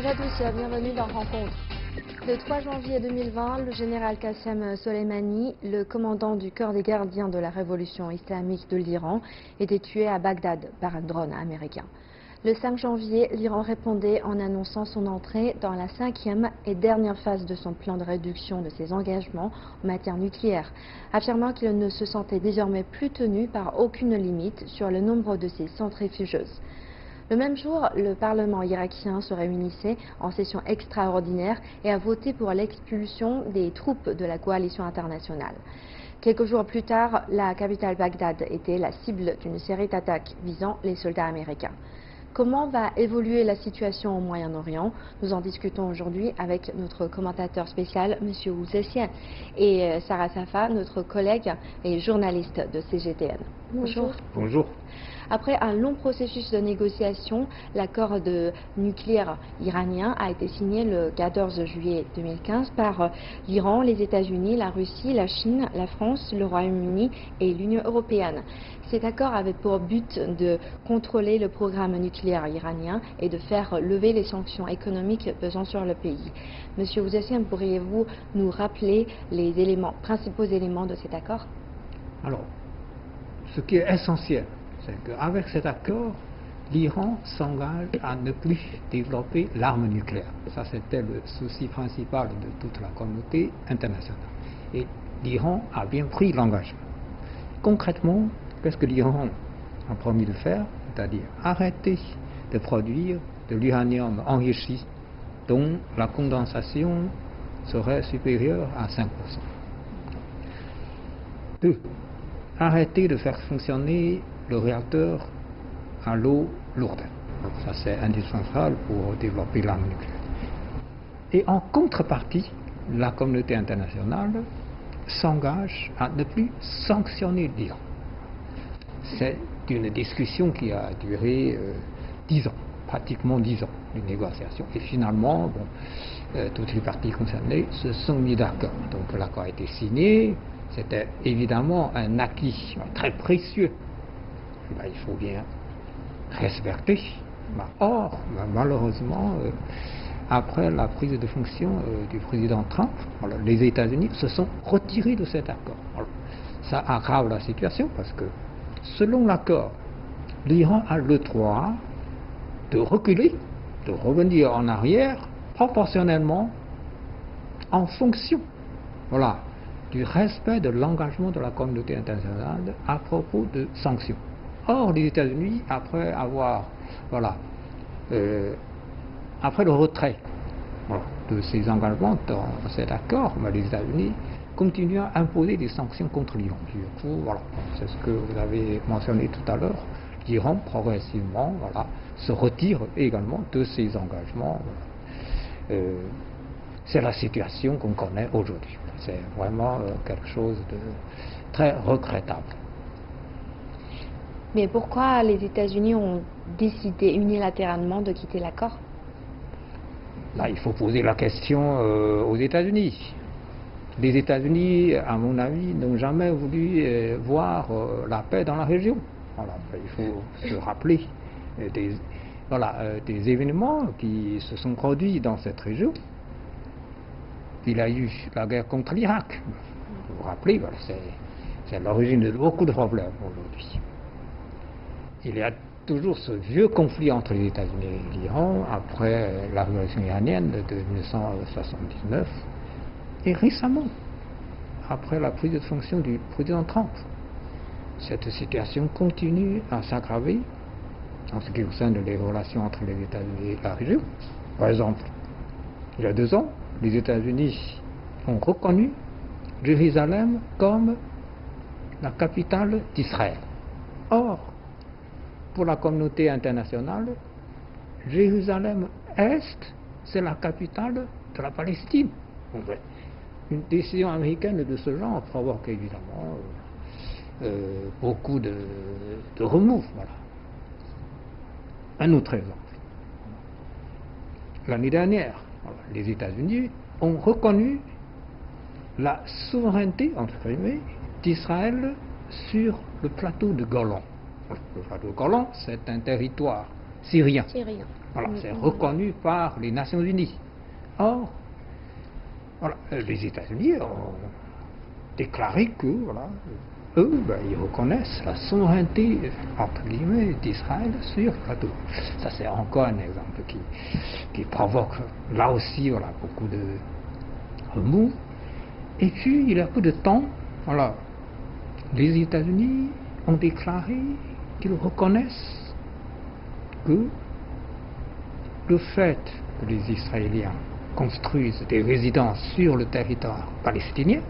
Bonjour à tous, bienvenue dans Rencontre. Le 3 janvier 2020, le général Qassem Soleimani, le commandant du corps des gardiens de la révolution islamique de l'Iran, était tué à Bagdad par un drone américain. Le 5 janvier, l'Iran répondait en annonçant son entrée dans la 5e et dernière phase de son plan de réduction de ses engagements en matière nucléaire, affirmant qu'il ne se sentait désormais plus tenu par aucune limite sur le nombre de ses centrifugeuses. Le même jour, le Parlement irakien se réunissait en session extraordinaire et a voté pour l'expulsion des troupes de la coalition internationale. Quelques jours plus tard, la capitale Bagdad était la cible d'une série d'attaques visant les soldats américains. Comment va évoluer la situation au Moyen-Orient? Nous en discutons aujourd'hui avec notre commentateur spécial, M. Ouzassian, et Sarah Safa, notre collègue et journaliste de CGTN. Bonjour. Bonjour. Après un long processus de négociation, l'accord de nucléaire iranien a été signé le 14 juillet 2015 par l'Iran, les États-Unis, la Russie, la Chine, la France, le Royaume-Uni et l'Union européenne. Cet accord avait pour but de contrôler le programme nucléaire iranien et de faire lever les sanctions économiques pesant sur le pays. Monsieur Ouzassian, pourriez-vous nous rappeler les principaux éléments de cet accord? Alors, ce qui est essentiel, c'est qu'avec cet accord, l'Iran s'engage à ne plus développer l'arme nucléaire. Ça, c'était le souci principal de toute la communauté internationale. Et l'Iran a bien pris l'engagement. Concrètement, qu'est-ce que l'Iran a promis de faire? C'est-à-dire arrêter de produire de l'uranium enrichi dont la condensation serait supérieure à 5%. 2. Arrêter de faire fonctionner le réacteur à l'eau lourde. Donc ça, c'est indispensable pour développer l'arme nucléaire. Et en contrepartie, la communauté internationale s'engage à ne plus sanctionner l'Iran. C'est une discussion qui a duré 10 ans, pratiquement 10 ans, de négociation. Et finalement, toutes les parties concernées se sont mis d'accord. Donc l'accord a été signé. C'était évidemment un acquis très précieux. Il faut bien respecter. Or, malheureusement, après la prise de fonction du président Trump, les États-Unis se sont retirés de cet accord. Alors, ça aggrave la situation parce que, selon l'accord, l'Iran a le droit de reculer, de revenir en arrière, proportionnellement en fonction du respect de l'engagement de la communauté internationale à propos de sanctions. Or, les États-Unis, après le retrait de ces engagements dans cet accord, les États-Unis continuent à imposer des sanctions contre l'Iran. Du coup, c'est ce que vous avez mentionné tout à l'heure. L'Iran, progressivement, se retire également de ses engagements. C'est la situation qu'on connaît aujourd'hui. C'est vraiment quelque chose de très regrettable. Mais pourquoi les États-Unis ont décidé unilatéralement de quitter l'accord? Là, il faut poser la question aux États-Unis. Les États-Unis, à mon avis, n'ont jamais voulu voir la paix dans la région. Il faut se rappeler des événements qui se sont produits dans cette région. Il y a eu la guerre contre l'Irak. Vous vous rappelez, c'est l'origine de beaucoup de problèmes aujourd'hui. Il y a toujours ce vieux conflit entre les États-Unis et l'Iran après la révolution iranienne de 1979 et récemment, après la prise de fonction du président Trump. Cette situation continue à s'aggraver en ce qui concerne les relations entre les États-Unis et la région. Par exemple, il y a 2 ans, les États-Unis ont reconnu Jérusalem comme la capitale d'Israël. Or, pour la communauté internationale, Jérusalem-Est, c'est la capitale de la Palestine. Une décision américaine de ce genre provoque évidemment beaucoup de remous. Un autre exemple. L'année dernière, les États-Unis ont reconnu la souveraineté, entre guillemets, d'Israël sur le plateau de Golan. Le plateau de Golan, c'est un territoire syrien. Syrien. Voilà, c'est reconnu par les Nations Unies. Or, voilà, les États-Unis ont déclaré que, voilà, eux, ils reconnaissent la souveraineté, entre guillemets, d'Israël sur le plateau. Ça, c'est encore un exemple qui provoque, là aussi, voilà, beaucoup de remous. Et puis, il y a peu de temps, voilà, les États-Unis ont déclaré qu'ils reconnaissent que le fait que les Israéliens construisent des résidences sur le territoire palestinien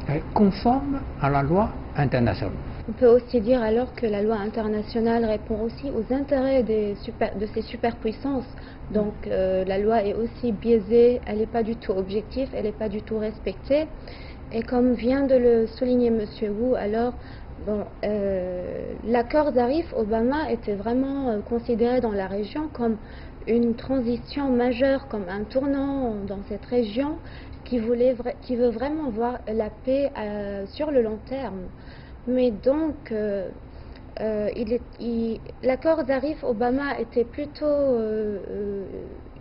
est conforme à la loi internationale. On peut aussi dire alors que la loi internationale répond aussi aux intérêts de ces superpuissances. Donc la loi est aussi biaisée, elle n'est pas du tout objective, elle n'est pas du tout respectée. Et comme vient de le souligner M. Wu, alors bon, l'accord Zarif-Obama était vraiment considéré dans la région comme une transition majeure, comme un tournant dans cette région qui veut vraiment voir la paix sur le long terme. Mais donc, l'accord Zarif-Obama était plutôt,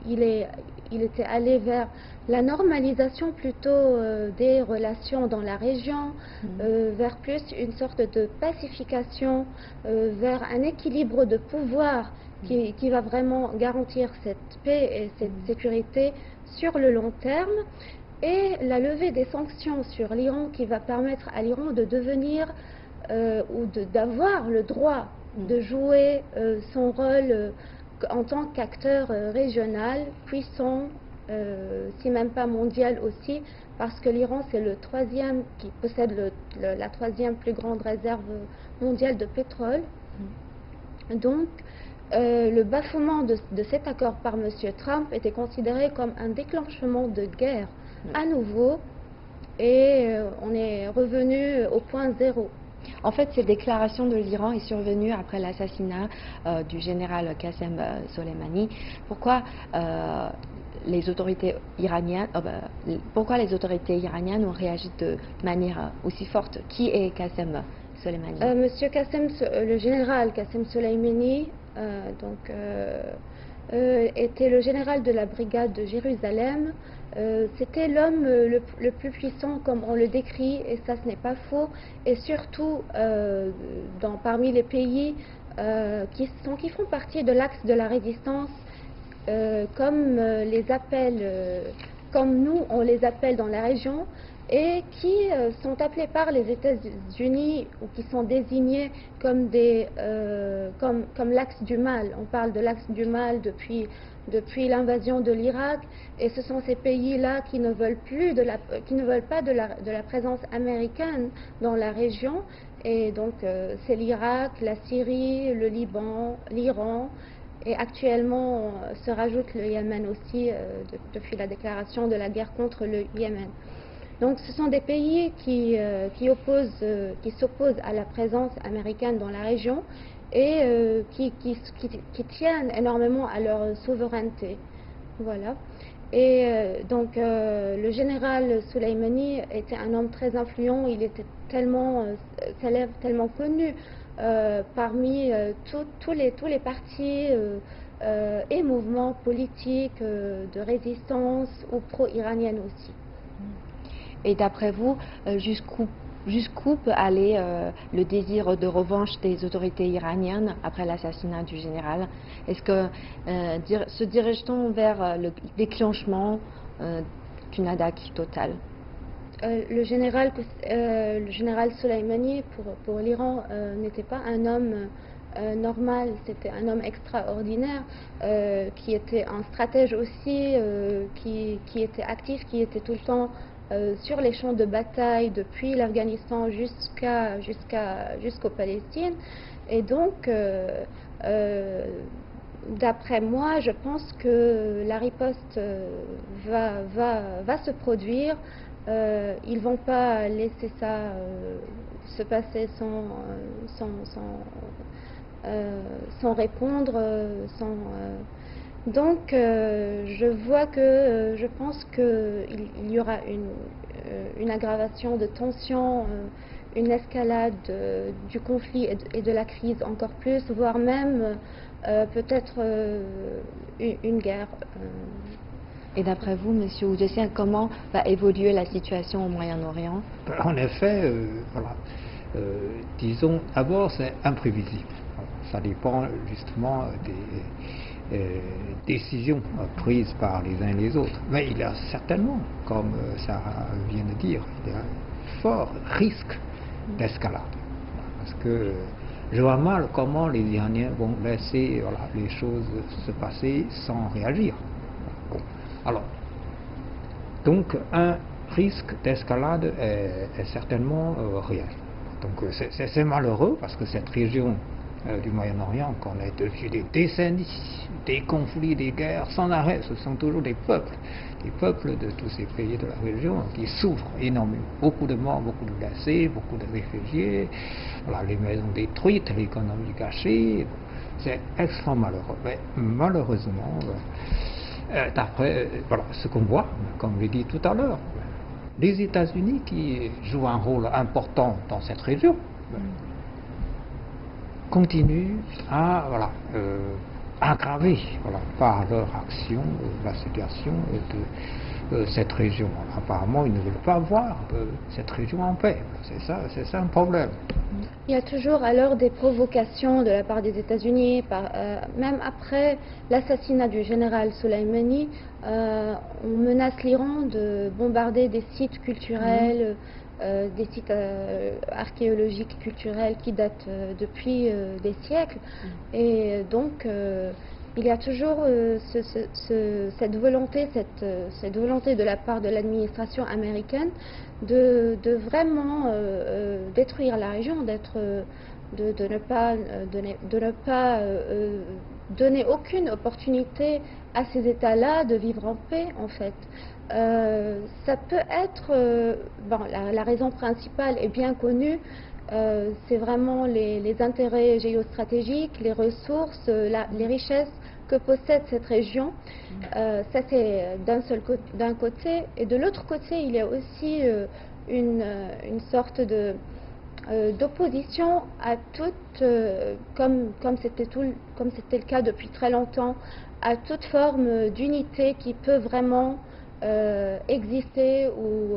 il était allé vers la normalisation plutôt des relations dans la région, vers plus une sorte de pacification, vers un équilibre de pouvoir qui va vraiment garantir cette paix et cette sécurité sur le long terme. Et la levée des sanctions sur l'Iran qui va permettre à l'Iran de devenir ou d'avoir le droit de jouer son rôle en tant qu'acteur régional, puissant, si même pas mondial aussi, parce que l'Iran c'est le troisième qui possède la troisième plus grande réserve mondiale de pétrole. Donc le bafouement de cet accord par M. Trump était considéré comme un déclenchement de guerre à nouveau, et on est revenu au point zéro. En fait, cette déclaration de l'Iran est survenue après l'assassinat du général Qassem Soleimani. Pourquoi les autorités iraniennes ont réagi de manière aussi forte? Qui est Qassem Soleimani? Monsieur Qassem, le général Qassem Soleimani, était le général de la brigade de Jérusalem. C'était l'homme le plus puissant, comme on le décrit, et ça ce n'est pas faux, et surtout parmi les pays qui font partie de l'axe de la résistance, comme nous on les appelle dans la région, et qui sont appelés par les États-Unis ou qui sont désignés comme comme l'axe du mal. On parle de l'axe du mal depuis l'invasion de l'Irak, et ce sont ces pays-là qui ne veulent pas de la présence américaine dans la région. Et donc c'est l'Irak, la Syrie, le Liban, l'Iran, et actuellement se rajoute le Yémen aussi depuis la déclaration de la guerre contre le Yémen. Donc ce sont des pays qui s'opposent à la présence américaine dans la région, et qui tiennent énormément à leur souveraineté. Voilà. Et donc le général Soleimani était un homme très influent, il était tellement célèbre, tellement connu parmi tous les partis et mouvements politiques de résistance ou pro-iranienne aussi. Et d'après vous, jusqu'où peut aller le désir de revanche des autorités iraniennes après l'assassinat du général? Est-ce que se dirige-t-on vers le déclenchement d'une attaque totale? Le général Soleimani, pour l'Iran, n'était pas un homme normal, c'était un homme extraordinaire, qui était un stratège aussi, qui était actif, qui était tout le temps sur les champs de bataille depuis l'Afghanistan jusqu'aux Palestine. Et donc d'après moi, je pense que la riposte va se produire. Ils vont pas laisser ça se passer sans répondre, donc je pense qu'il y aura une aggravation de tension, une escalade du conflit et de la crise encore plus, voire même peut-être une guerre. Et d'après vous, Monsieur Oudessian, comment va évoluer la situation au Moyen-Orient? En effet, voilà. Disons, d'abord, c'est imprévisible. Ça dépend justement des décisions prises par les uns et les autres. Mais il y a certainement, comme Sarah vient de dire, il y a un fort risque d'escalade. Parce que je vois mal comment les Iraniens vont laisser les choses se passer sans réagir. Bon. Alors, donc un risque d'escalade est certainement réel. Donc c'est malheureux parce que cette région du Moyen-Orient connaît depuis des décennies des conflits, des guerres sans arrêt. Ce sont toujours des peuples de tous ces pays de la région qui souffrent énormément. Beaucoup de morts, beaucoup de blessés, beaucoup de réfugiés, les maisons détruites, l'économie gâchée. C'est extrêmement malheureux. Mais malheureusement, d'après ce qu'on voit, comme je l'ai dit tout à l'heure, les États-Unis qui jouent un rôle important dans cette région continuent à aggraver par leur action la situation de cette région. Apparemment, ils ne veulent pas voir cette région en paix. C'est ça un problème. Il y a toujours alors des provocations de la part des États-Unis, même après l'assassinat du général Soleimani, on menace l'Iran de bombarder des sites culturels, des sites archéologiques culturels qui datent depuis des siècles. Et donc, il y a toujours cette volonté de la part de l'administration américaine de vraiment détruire la région, de ne pas donner aucune opportunité à ces États-là de vivre en paix, en fait. Ça peut être, la raison principale est bien connue, c'est vraiment les intérêts géostratégiques, les ressources, les richesses que possède cette région. Ça c'est d'un côté, et de l'autre côté il y a aussi une sorte d'opposition à toute, comme c'était le cas depuis très longtemps, à toute forme d'unité qui peut vraiment exister ou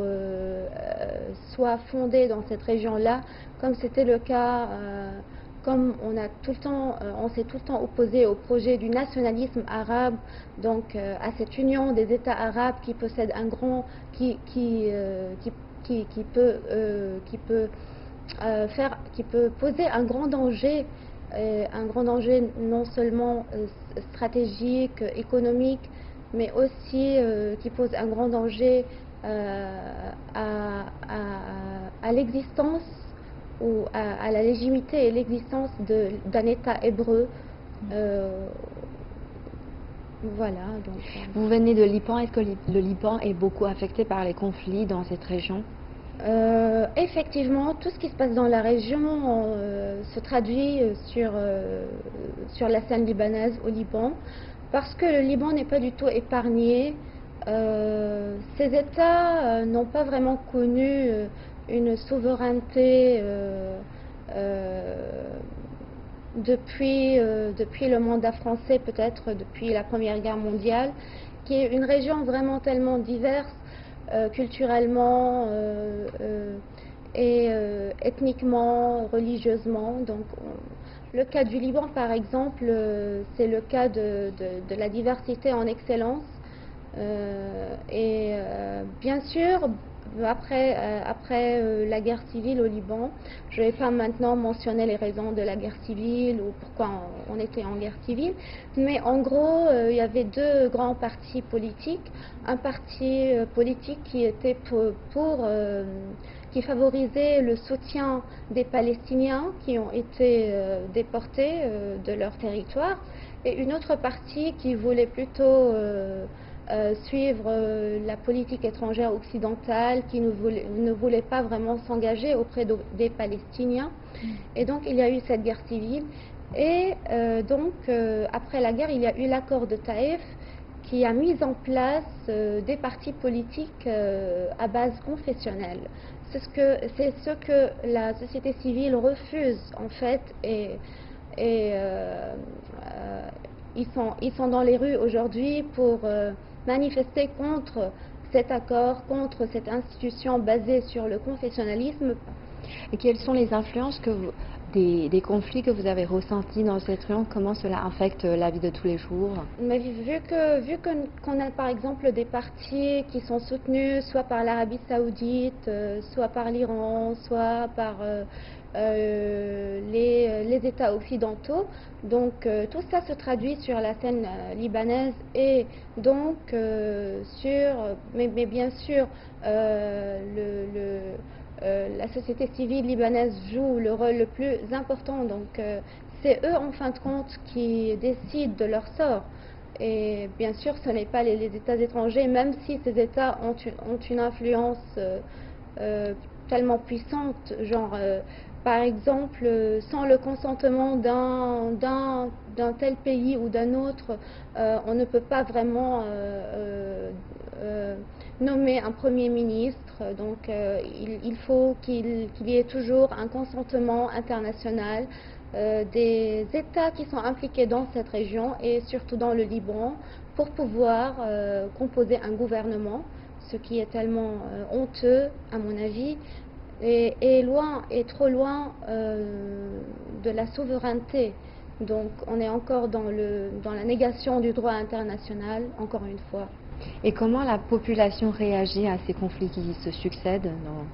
soit fondée dans cette région-là, comme c'était le cas, comme on s'est tout le temps opposé au projet du nationalisme arabe, donc à cette union des États arabes qui possède qui peut poser un grand danger non seulement stratégique, économique, mais aussi qui pose un grand danger à l'existence ou à la légitimité et l'existence d'un État hébreu. Voilà. Donc, vous venez de Liban. Est-ce que le Liban est beaucoup affecté par les conflits dans cette région? Effectivement, tout ce qui se passe dans la région se traduit sur la scène libanaise au Liban, parce que le Liban n'est pas du tout épargné. Ces États n'ont pas vraiment connu une souveraineté depuis le mandat français, peut-être depuis la Première Guerre mondiale, qui est une région vraiment tellement diverse culturellement et ethniquement, religieusement. Donc, le cas du Liban, par exemple, c'est le cas de la diversité en excellence. Bien sûr, après la guerre civile au Liban, je ne vais pas maintenant mentionner les raisons de la guerre civile ou pourquoi on était en guerre civile, mais en gros, il y avait deux grands partis politiques. Un parti politique qui était qui favorisait le soutien des Palestiniens qui ont été déportés de leur territoire, et une autre partie qui voulait plutôt suivre la politique étrangère occidentale, qui ne voulait pas vraiment s'engager auprès des Palestiniens. Et donc il y a eu cette guerre civile, et donc après la guerre il y a eu l'accord de Taïf qui a mis en place des partis politiques à base confessionnelle. C'est ce que la société civile refuse en fait, et ils sont dans les rues aujourd'hui pour manifester contre cet accord, contre cette institution basée sur le confessionnalisme. Et quelles sont les influences des conflits que vous avez ressentis dans cette région? Comment cela affecte la vie de tous les jours? Mais vu qu'on a par exemple des partis qui sont soutenus soit par l'Arabie Saoudite, soit par l'Iran, soit par les États occidentaux, donc tout ça se traduit sur la scène libanaise, et donc mais bien sûr la société civile libanaise joue le rôle le plus important, donc c'est eux en fin de compte qui décident de leur sort. Et bien sûr ce n'est pas les États étrangers, même si ces États ont une influence tellement puissante, genre par exemple sans le consentement d'un tel pays ou d'un autre, on ne peut pas vraiment nommer un Premier ministre, donc il faut qu'il y ait toujours un consentement international des États qui sont impliqués dans cette région et surtout dans le Liban pour pouvoir composer un gouvernement, ce qui est tellement honteux à mon avis, et trop loin de la souveraineté. Donc on est encore dans la négation du droit international, encore une fois. Et comment la population réagit à ces conflits qui se succèdent dans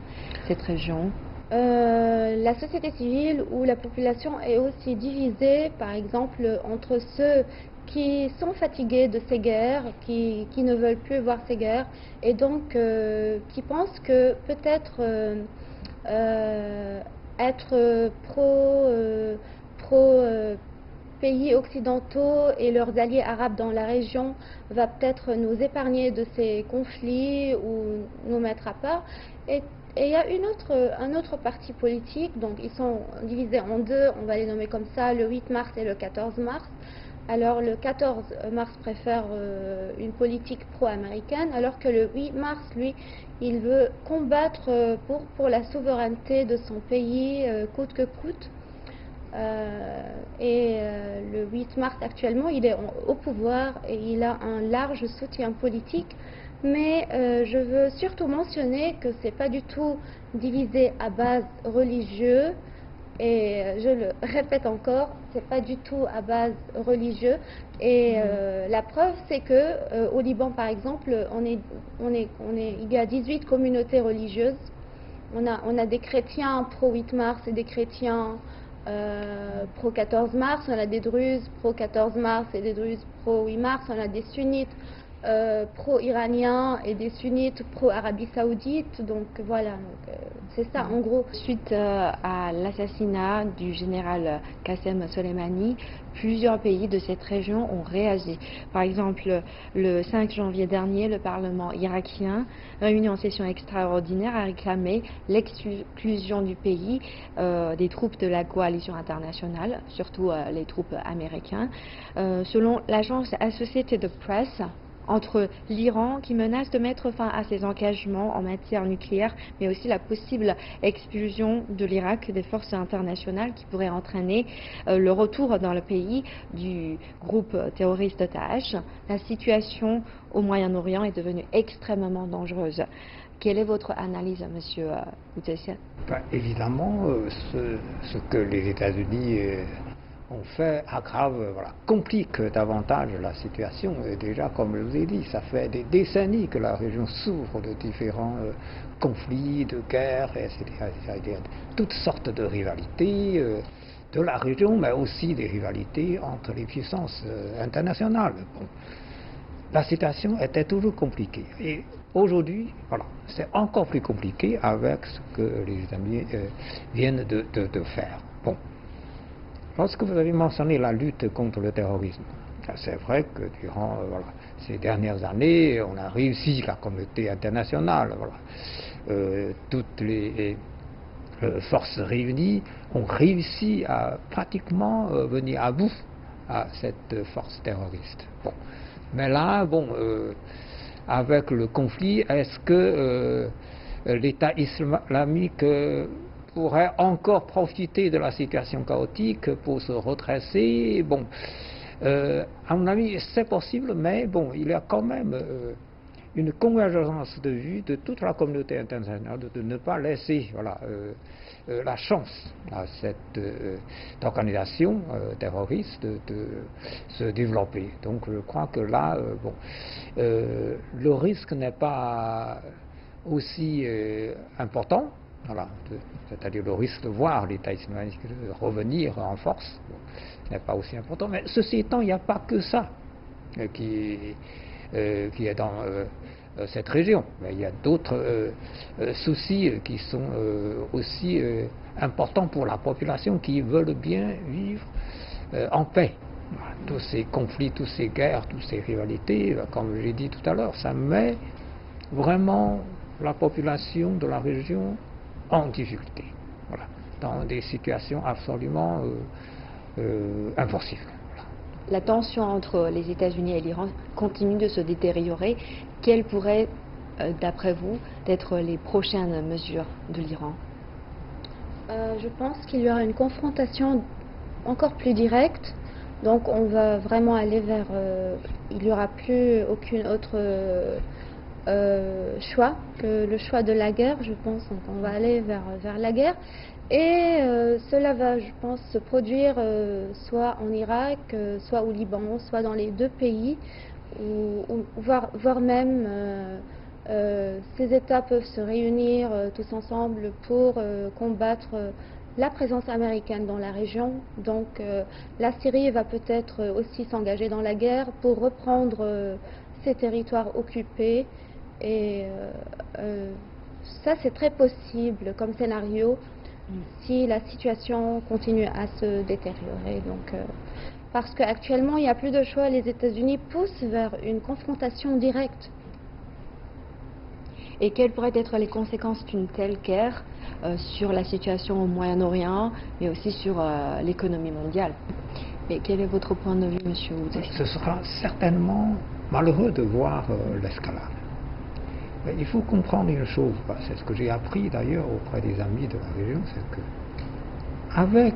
cette région? La société civile ou la population est aussi divisée, par exemple, entre ceux qui sont fatigués de ces guerres, qui ne veulent plus voir ces guerres, et donc qui pensent que peut-être être pro pays occidentaux et leurs alliés arabes dans la région va peut-être nous épargner de ces conflits ou nous mettre à part. Et il y a un autre parti politique, donc ils sont divisés en deux, on va les nommer comme ça, le 8 mars et le 14 mars. Alors le 14 mars préfère une politique pro-américaine, alors que le 8 mars, lui, il veut combattre pour la souveraineté de son pays coûte que coûte. Le 8 mars actuellement, il est au pouvoir et il a un large soutien politique. Mais je veux surtout mentionner que c'est pas du tout divisé à base religieuse, et je le répète encore, c'est pas du tout à base religieuse. Et la preuve, c'est que au Liban, par exemple, il y a 18 communautés religieuses. On a des chrétiens pro 8 mars et des chrétiens pro 14 mars, on a des druzes pro 14 mars et des druzes pro 8 mars, on a des sunnites pro-iraniens et des sunnites pro-Arabie Saoudite, donc voilà, c'est ça en gros. Suite à l'assassinat du général Qassem Soleimani, plusieurs pays de cette région ont réagi. Par exemple, le 5 janvier dernier, le Parlement irakien, réuni en session extraordinaire, a réclamé l'exclusion du pays des troupes de la coalition internationale, surtout les troupes américaines. Selon l'agence Associated Press, entre l'Iran qui menace de mettre fin à ses engagements en matière nucléaire, mais aussi la possible expulsion de l'Irak des forces internationales qui pourrait entraîner le retour dans le pays du groupe terroriste Daesh. La situation au Moyen-Orient est devenue extrêmement dangereuse. Quelle est votre analyse, Monsieur Boutessian? Évidemment, ce que les États-Unis ont fait aggrave, complique davantage la situation. Et déjà, comme je vous ai dit, ça fait des décennies que la région souffre de différents conflits, de guerres, etc. Il y a toutes sortes de rivalités de la région, mais aussi des rivalités entre les puissances internationales. Bon. La situation était toujours compliquée. Et aujourd'hui, c'est encore plus compliqué avec ce que les États-Unis viennent de faire. Bon. Lorsque vous avez mentionné la lutte contre le terrorisme, c'est vrai que durant ces dernières années, on a réussi, la communauté internationale, toutes les forces réunies ont réussi à pratiquement venir à bout à cette force terroriste. Bon. Mais là, bon, avec le conflit, est-ce que l'État islamique pourrait encore profiter de la situation chaotique pour se redresser? Bon, à mon avis, c'est possible, mais bon, il y a quand même une convergence de vue de toute la communauté internationale de ne pas laisser, voilà, la chance à cette organisation terroriste de se développer. Donc je crois que là, bon, le risque n'est pas aussi important, voilà, c'est-à-dire le risque de voir l'État islamique revenir en force, bon, n'est pas aussi important. Mais ceci étant, il n'y a pas que ça qui est dans cette région. Mais il y a d'autres soucis qui sont aussi importants pour la population qui veulent bien vivre en paix. Voilà, tous ces conflits, toutes ces guerres, toutes ces rivalités, comme j'ai dit tout à l'heure, ça met vraiment la population de la région en difficulté, voilà, dans des situations absolument impossibles. La tension entre les États-Unis et l'Iran continue de se détériorer. Quelles pourraient, d'après vous, être les prochaines mesures de l'Iran? Je pense qu'il y aura une confrontation encore plus directe. Donc on va vraiment aller vers... il n'y aura plus aucun autre choix que le choix de la guerre, je pense. Donc on va aller vers la guerre. Et cela va, je pense, se produire soit en Irak, soit au Liban, soit dans les deux pays, voire même ces États peuvent se réunir tous ensemble pour combattre la présence américaine dans la région. Donc la Syrie va peut-être aussi s'engager dans la guerre pour reprendre ces territoires occupés. Et ça, c'est très possible comme scénario si la situation continue à se détériorer. Donc, parce qu'actuellement, il n'y a plus de choix. Les États-Unis poussent vers une confrontation directe. Et quelles pourraient être les conséquences d'une telle guerre sur la situation au Moyen-Orient, mais aussi sur l'économie mondiale? Et quel est votre point de vue, M. Oudé? Ce sera certainement malheureux de voir l'escalade. Mais il faut comprendre une chose, c'est ce que j'ai appris d'ailleurs auprès des amis de la région, c'est que avec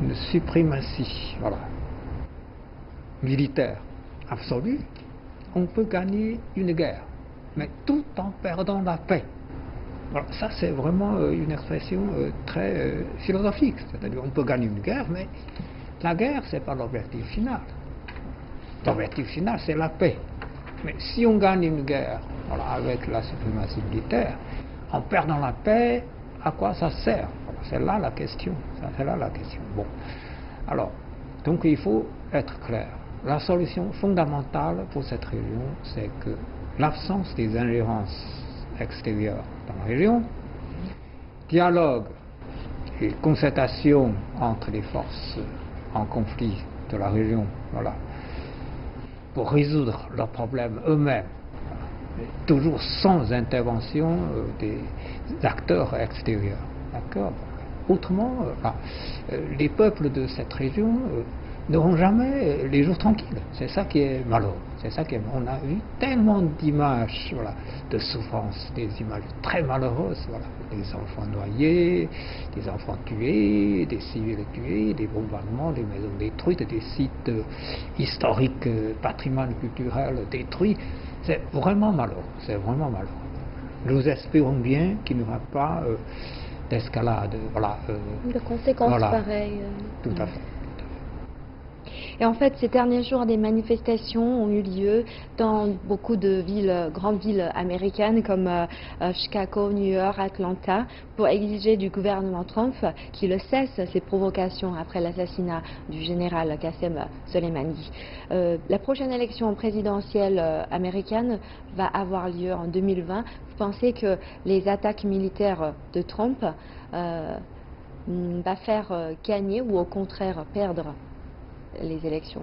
une suprématie, voilà, militaire absolue, on peut gagner une guerre, mais tout en perdant la paix. Alors, ça, c'est vraiment une expression très philosophique, c'est-à-dire on peut gagner une guerre, mais la guerre, c'est pas l'objectif final. L'objectif final, c'est la paix. Mais si on gagne une guerre, voilà, avec la suprématie militaire, en perdant la paix, à quoi ça sert? Voilà, c'est là la question. C'est là la question. Bon. Alors, donc il faut être clair. La solution fondamentale pour cette région, c'est que l'absence des ingérences extérieures dans la région, dialogue et concertation entre les forces en conflit de la région, voilà, pour résoudre leurs problèmes eux-mêmes, toujours sans intervention des acteurs extérieurs. D'accord? Autrement, les peuples de cette région n'auront jamais les jours tranquilles. C'est ça qui est malheureux. C'est ça qui est... On a vu tellement d'images, voilà, de souffrance, des images très malheureuses, voilà, des enfants noyés, des enfants tués, des civils tués, des bombardements, des maisons détruites, des sites historiques, patrimoine culturel détruit. C'est vraiment malheureux. C'est vraiment malheureux. Nous espérons bien qu'il n'y aura pas d'escalade, voilà, de conséquences voilà, pareilles. Tout à fait. Et en fait, ces derniers jours, des manifestations ont eu lieu dans beaucoup de villes, grandes villes américaines comme Chicago, New York, Atlanta, pour exiger du gouvernement Trump qu'il cesse ses provocations après l'assassinat du général Qassem Soleimani. La prochaine élection présidentielle américaine va avoir lieu en 2020. Vous pensez que les attaques militaires de Trump va faire gagner ou au contraire perdre les élections?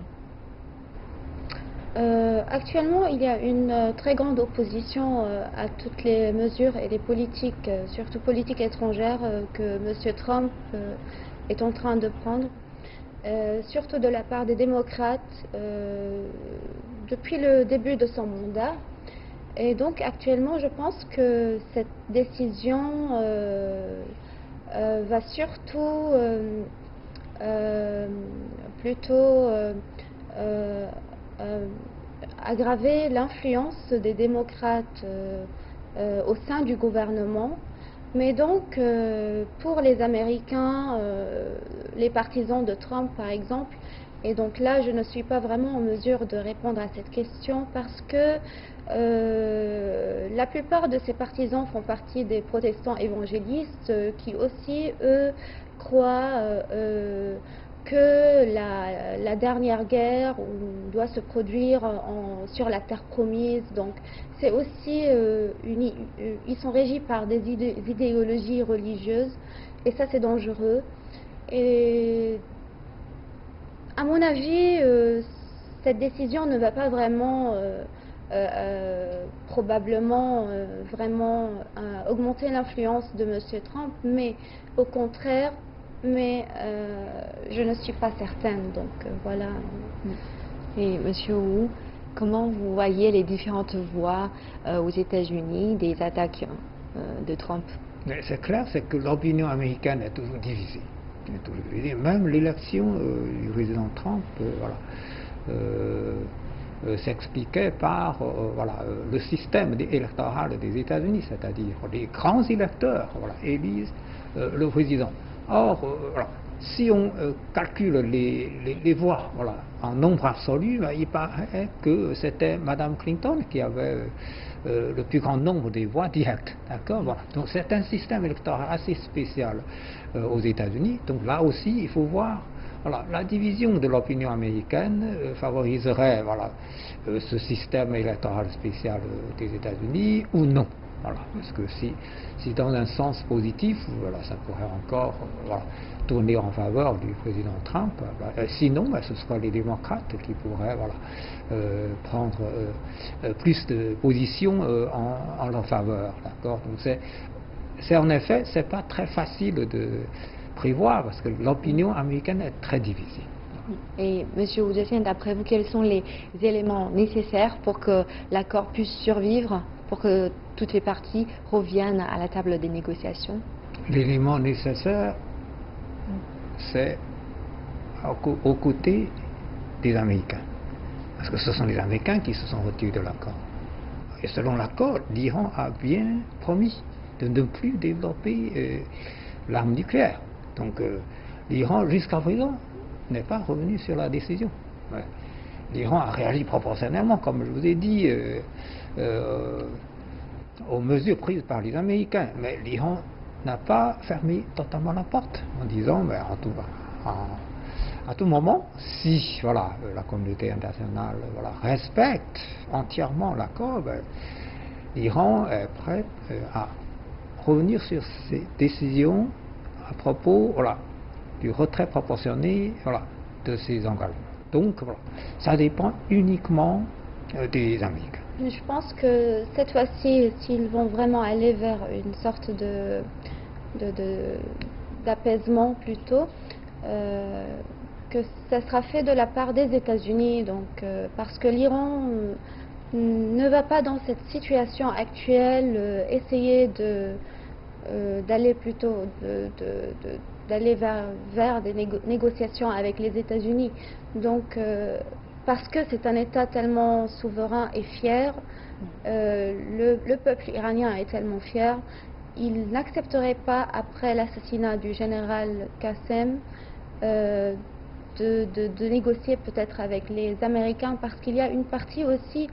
Actuellement, il y a une très grande opposition à toutes les mesures et les politiques, surtout politiques étrangères, que M. Trump est en train de prendre. surtout de la part des démocrates, depuis le début de son mandat. Et donc actuellement, je pense que cette décision va surtout plutôt aggraver l'influence des démocrates au sein du gouvernement. Mais donc, pour les Américains, les partisans de Trump par exemple, et donc là je ne suis pas vraiment en mesure de répondre à cette question parce que la plupart de ces partisans font partie des protestants évangélistes qui aussi, eux, croient que la dernière guerre doit se produire sur la terre promise. Donc c'est aussi, ils sont régis par des idéologies religieuses et ça c'est dangereux. Et à mon avis, cette décision ne va pas vraiment probablement vraiment augmenter l'influence de M. Trump, mais au contraire, je ne suis pas certaine, donc voilà. Et M. Wu, comment vous voyez les différentes voix aux États-Unis des attaques de Trump? C'est clair, c'est que l'opinion américaine est toujours divisée. Même l'élection du président Trump, s'expliquait par le système électoral des États-Unis, c'est-à-dire les grands électeurs élisent le président. Or, si on calcule les voix en nombre absolu, il paraît que c'était Mme Clinton qui avait le plus grand nombre des voix directes. D'accord. Donc c'est un système électoral assez spécial aux États-Unis. Donc là aussi, il faut voir. La division de l'opinion américaine favoriserait ce système électoral spécial des États-Unis ou non. Parce que si dans un sens positif, ça pourrait encore tourner en faveur du président Trump. Sinon, ce sera les démocrates qui pourraient prendre plus de position en leur faveur. D'accord. Donc c'est en effet, c'est pas très facile de prévoir parce que l'opinion américaine est très divisée. Et M. Wu Zetian, d'après vous, quels sont les éléments nécessaires pour que l'accord puisse survivre, pour que toutes les parties reviennent à la table des négociations? L'élément nécessaire, c'est aux côtés des Américains. Parce que ce sont les Américains qui se sont retirés de l'accord. Et selon l'accord, l'Iran a bien promis de ne plus développer l'arme nucléaire. Donc l'Iran, jusqu'à présent, n'est pas revenu sur la décision. L'Iran a réagi proportionnellement, comme je vous ai dit, aux mesures prises par les Américains. Mais l'Iran n'a pas fermé totalement la porte en disant, à tout moment, si la communauté internationale respecte entièrement l'accord, l'Iran est prêt à revenir sur ses décisions à propos du retrait proportionné de ces engagements. Donc ça dépend uniquement des Américains. Je pense que cette fois-ci, s'ils vont vraiment aller vers une sorte d'apaisement plutôt, que ça sera fait de la part des États-Unis, donc parce que l'Iran ne va pas dans cette situation actuelle essayer d'aller plutôt d'aller vers des négociations avec les États-Unis. Donc parce que c'est un État tellement souverain et fier, le peuple iranien est tellement fier, il n'accepterait pas, après l'assassinat du général Qassem, de négocier peut-être avec les Américains, parce qu'il y a une partie aussi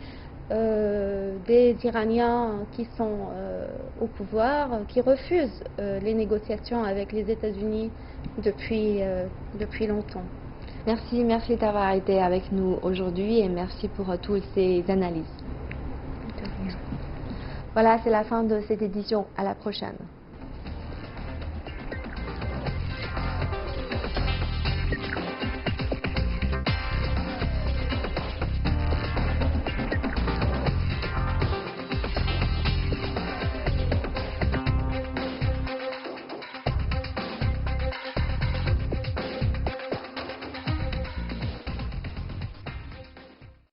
des Iraniens qui sont au pouvoir, qui refusent les négociations avec les États-Unis depuis longtemps. Merci d'avoir été avec nous aujourd'hui et merci pour toutes ces analyses. Voilà, c'est la fin de cette édition. À la prochaine.